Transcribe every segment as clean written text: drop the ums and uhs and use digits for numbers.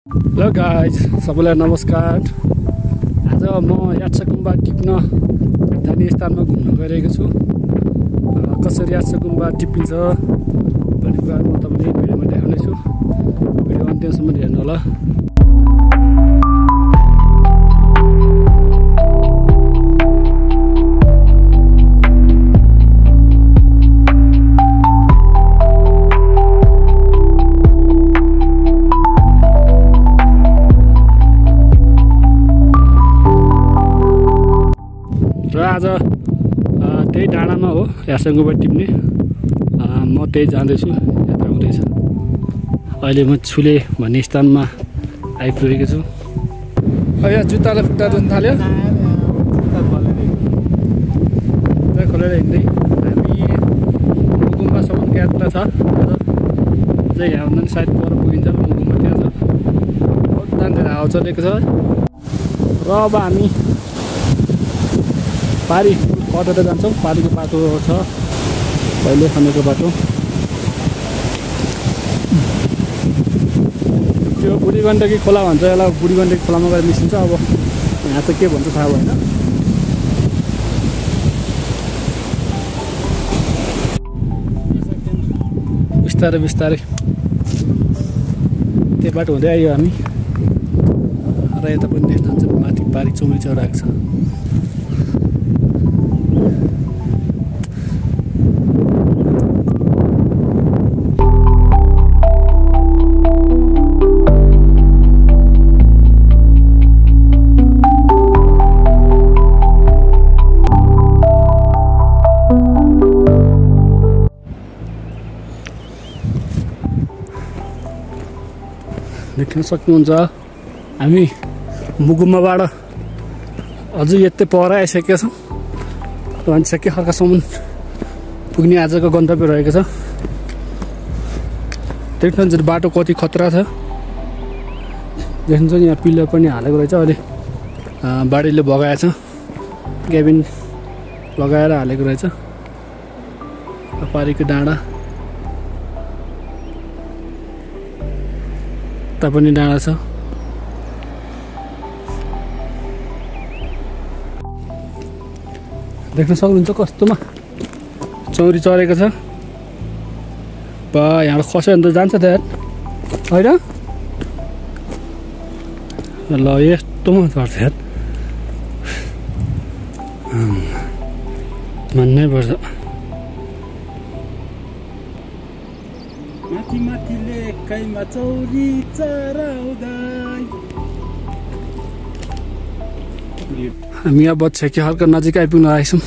Hello guys, सबैलाई नमस्कार। आज म यात्रा गुम्बा टिप्न जाने स्थानमा घुम्न गइरहेको छु। कसरी यात्रा गुम्बा टिपिन्छ भन्ने कुरा म तपाईँलाई भिडियोमा देखाउनेछु। भिडियो अन्त्यसम्म हेर्नु होला। र आज त्यही डाँडामा हो यात्रा गुम्बा टिप्ने। म त्यही जाँदैछु, यात्रा हुँदैछ। अहिले म छुले भन्ने स्थानमा आइपुगेको छु। यहाँ जुत्तालाई खुट्टा धुन थाल्यो, खोलेर हिँड्दै हामी गुम्बासम्मको यात्रा छ। अझै यहाँभन्दा पनि सायद पर पुगिन्छ। गुम्बा त्यहाँ छ, बहुत धेरै हावा चलेको छ। र अब हामी पारी कटेर जान्छौँ। पारीको बाटो छ, पहिले खनेको बाटो। त्यो बुढी गण्डकी खोला भन्छ यसलाई। बुढी गण्डकी खोलामा गएर निस्किन्छ। अब यहाँ त के भन्छ थाहा भएन। बिस्तारै बिस्तारै त्यो बाटो हुँदै आयो हामी। र यता पनि देख्न जान्छ, माथि पारी चौरी चढाएको छ। देख्न सक्नुहुन्छ हामी मुगुम्बाबाट अझै यतै पर आइसकेका छौँ। अनि सके खर्कासम्म पुग्ने आजको गन्तव्य रहेको छ। देख्नुहुन्छ बाटो कति खतरा छ। देख्नुहुन्छ यहाँ पिलर पनि हालेको रहेछ। अहिले बाढीले बगाएछ, क्याबिन लगाएर हालेको रहेछ। पारीको डाँडा पनि डाँडा छ। देख्न सक्नुहुन्छ कस्तोमा चौरी चढेको छ। बा यहाँबाट खस्यो भने त जान्छ त होइन। ल यस्तोमा चढ्छ यार, भन्नै पर्छ। माथि माथिले काइमा चौरी चराउँदै। हामी अब छेकी हल्का नजिक आइपुग्न आएछौँ।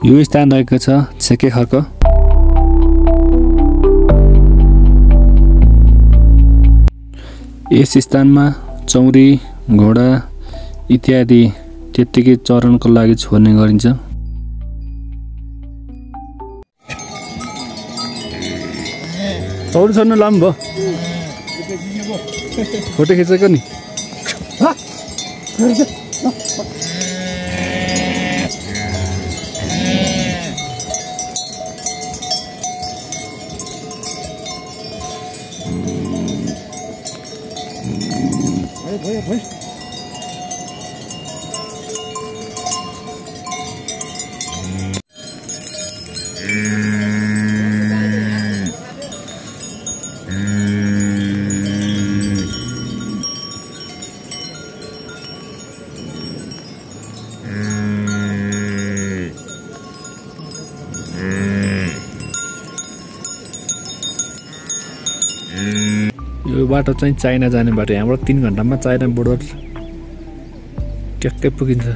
यो स्थान रहेको छ छेके खर्क। यस स्थानमा चौरी, घोडा इत्यादि त्यत्तिकै चरणको लागि छोड्ने गरिन्छ। चौरी छोड्नु लामो भयो, फोटो खिचेको नि। बाटो चाहिँ चाइना जाने बाटो। यहाँबाट 3 घण्टामा चाइना बोर्डर ट्याक्कै पुगिन्छ।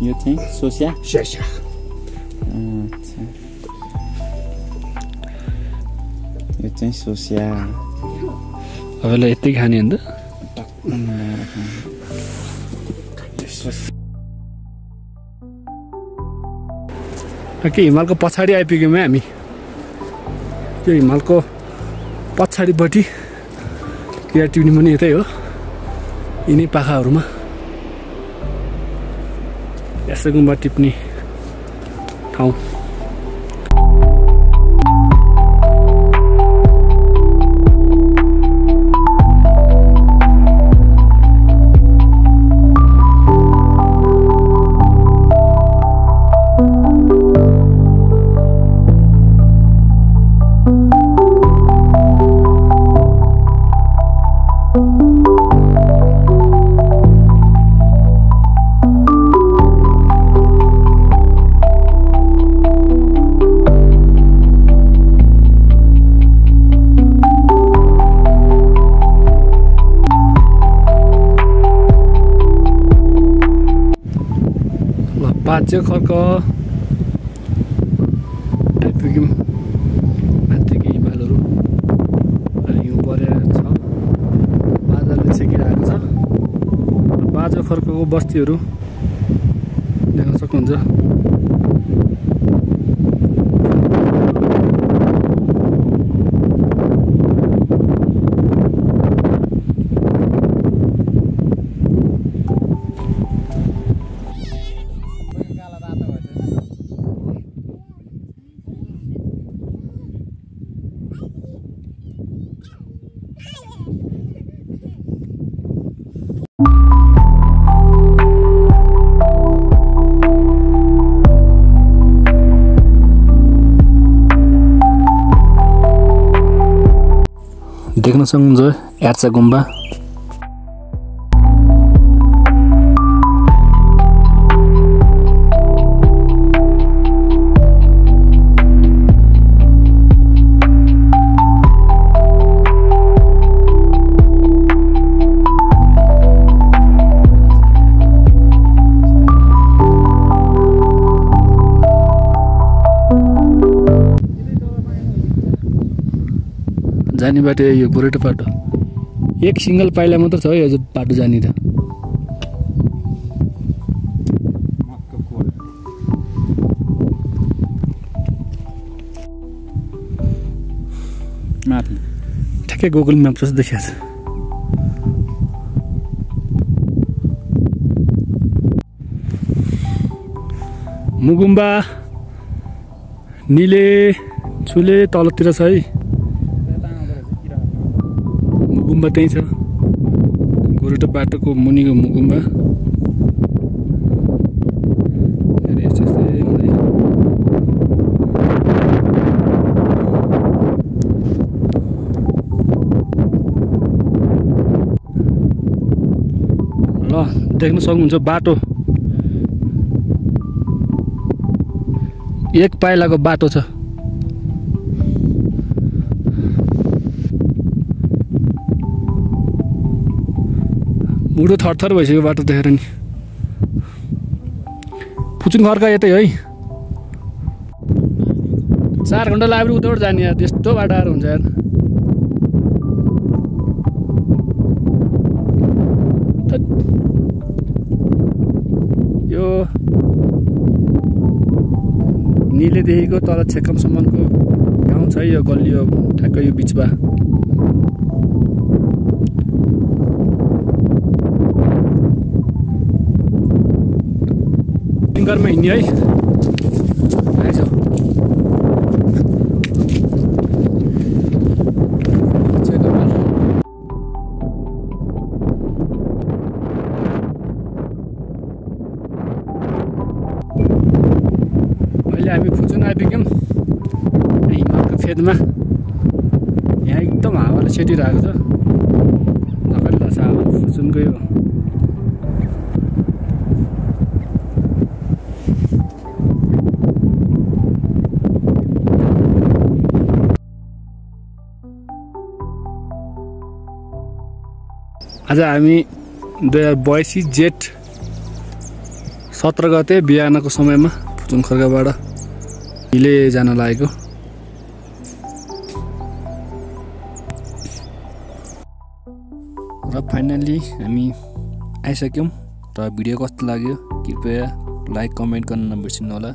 यो चाहिँ सोस्या स्यास्या यो चाहिँ सोस्या अब यसलाई यति खाने अन्त के हिमालको पछाडि आइपुग्यौँ है हामी। त्यो हिमालको पछाडिपट्टि किरा टिप्ने पनि यतै हो, यिनै पाखाहरूमा यसो गुम्बा टिप्ने ठाउँ। बाँच्यो खर्क आइपुग्यौँ। माथिको हिमालहरू हिउँ परेर छ, बाजाले छेकिरहेको छ। बाजा खर्कको बस्तीहरू देख्न सक्नुहुन्छ। देख्न सक्नुहुन्छ यार्चा गुम्बा। जाने बाटो यो गोरेटो बाटो, एक सिंगल पाइला मात्र छ है यो बाटो जाने त। ठ्याक्कै गुगल म्याप जस्तो देखिएको छ। मुगुम्बा निले छुले तलतिर छ है, मुगुम्बा त्यही छ। गोरेटो बाटोको मुनिको मुगुम्बा। ल देख्न सक्नुहुन्छ बाटो, एक पाइलाको बाटो छ। मुडो थरथर भइसक्यो बाटो देखेर नि। फुचुङ खर्का यतै है, 4 घन्टा लाग्यो उताबाट जाने यार, त्यस्तो बाटो आएर हुन्छ यार। यो निलेदेखिको तल छेकमसम्मको गाउँ छ यो गल्ली, यो ठ्याक्कै यो बिचमा। टिङ्करमा हिँड्ने है, आइज। अहिले हामी फुचुङ आइपुग्यौँ। हिमालको फेदमा यहाँ एकदम हावाले छेटिरहेको छ नकल्ला छ हावा फुचुन गयो आज हामी 2022 जेठ 17 गते बिहानको समयमा फुचुन खर्काबाट हिले जान लागेको र फाइनली हामी आइसक्यौँ र भिडियो कस्तो लाग्यो कृपया लाइक कमेन्ट गर्न नबिर्सिनु होला।